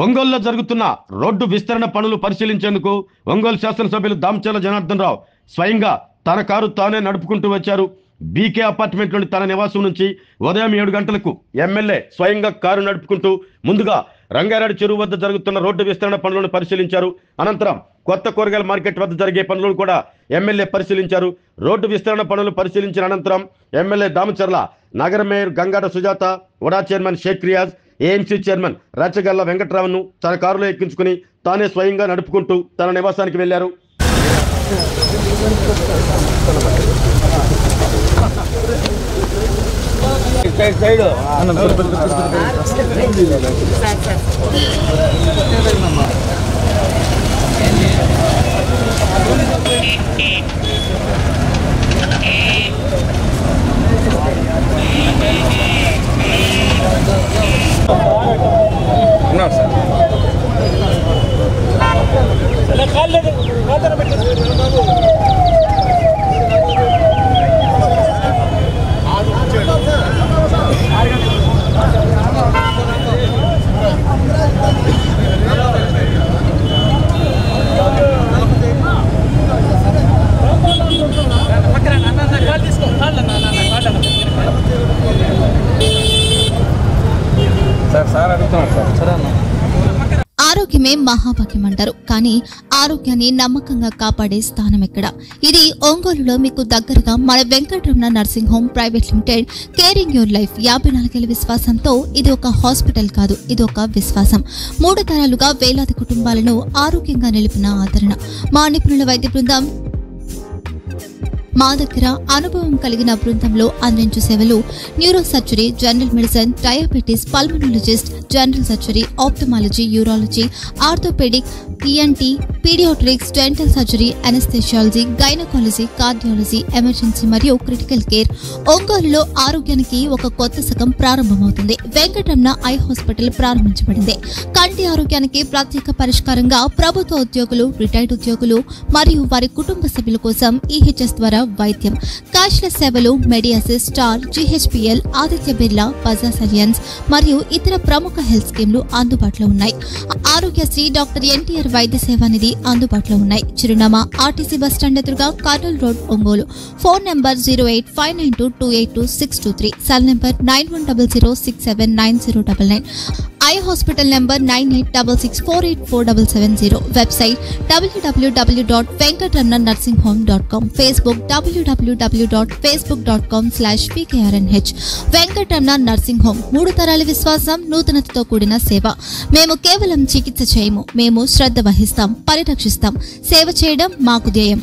ఒంగోలులో జరుగుతున్న రోడ్డు విస్తరణ పనులు పరిశీలించేందుకు ఒంగోలు శాసనసభ్యులు దామచర్ల జనార్దన్ రావు స్వయంగా తన కారు తానే నడుపుకుంటూ వచ్చారు. బీకే అపార్ట్మెంట్లోని తన నివాసం నుంచి ఉదయం 7 గంటలకు ఎమ్మెల్యే స్వయంగా కారు నడుపుకుంటూ ముందుగా రంగారెడ్డి చెరువు వద్ద జరుగుతున్న రోడ్డు విస్తరణ పనులను పరిశీలించారు. అనంతరం కొత్త కూరగాయల మార్కెట్ వద్ద జరిగే పనులను కూడా ఎమ్మెల్యే పరిశీలించారు. రోడ్డు విస్తరణ పనులు పరిశీలించిన అనంతరం ఎమ్మెల్యే దామచర్ల నగర మేయర్ గంగాడ సుజాత, వడా chairman Sheikh Riyaz, AMC chairman Rachagalla వెంకట్రావును తన కారులో ఎక్కించుకుని తానే స్వయంగా నడుపుకుంటూ తన నివాసానికి వెళ్లారు. ఆరోగ్యమే మహాభాగ్యం అంటారు. కానీ ఆరోగ్యాన్ని నమ్మకంగా కాపాడే స్థానం ఎక్కడ? ఇది ఒంగోలులో మీకు దగ్గరగా మన Venkataramana nursing home private limited. Caring your life 54 ఏళ్ల విశ్వాసంతో ఇది ఒక హాస్పిటల్ కాదు, ఇది ఒక విశ్వాసం. 3 తరాలుగా వేలాది కుటుంబాలను ఆరోగ్యంగా నిలిపిన ఆదరణ. మా నిపుణుల వైద్య బృందం మా దగ్గర అనుభవం కలిగిన బృందంలో అందించే సేవలు neuro surgery, general medicine, diabetes, pulmonologist, general surgery, ophthalmology, urology, orthopaedic, ENT, paediatrics, dental surgery, anaesthesiology, gynaecology, cardiology, emergency మరియు క్రిటికల్ కేర్. ఒంగోలులో ఆరోగ్యానికి ఒక కొత్త శకం ప్రారంభమవుతుంది. వెంకటరమణ ఐ హాస్పిటల్ ప్రారంభించబడింది. కంటి ఆరోగ్యానికి ప్రత్యేక పరిష్కారంగా ప్రభుత్వ ఉద్యోగులు, రిటైర్డ్ ఉద్యోగులు మరియు వారి కుటుంబ సభ్యుల కోసం ఈహెచ్ఎస్ ద్వారా వైద్యం, క్యాష్లెస్ సేవలు, మెడియాసిస్, స్టార్, జీహెచ్పీఎల్, ఆదిత్య బిర్లా, బజాజ్ అలియన్స్ మరియు ఇతర ప్రముఖ హెల్త్ స్కీమ్లు అందుబాటులో ఉన్నాయి. ఆరోగ్యశ్రీ, డాక్టర్ ఎన్టీఆర్ వైద్య సేవా నిధి అందుబాటులో ఉన్నాయి. చిరునామా ఆర్టీసీ బస్టాండ్ ఎదురుగా, Kurnool road, Ongole. Phone number 08592282623, cell number 9100679099, eye hospital number 9866484770, website www.venkatramananursinghome.com, Facebook www.facebook.com/vkrnh. Venkataramana nursing home, 3 తరాల విశ్వాసం, నూతనతతో కూడిన సేవ. మేము కేవలం చికిత్స చేయము, మేము శ్రద్ధ వహిస్తాం, పరిరక్షిస్తాం. సేవ చేయడం మాకు ధ్యేయం.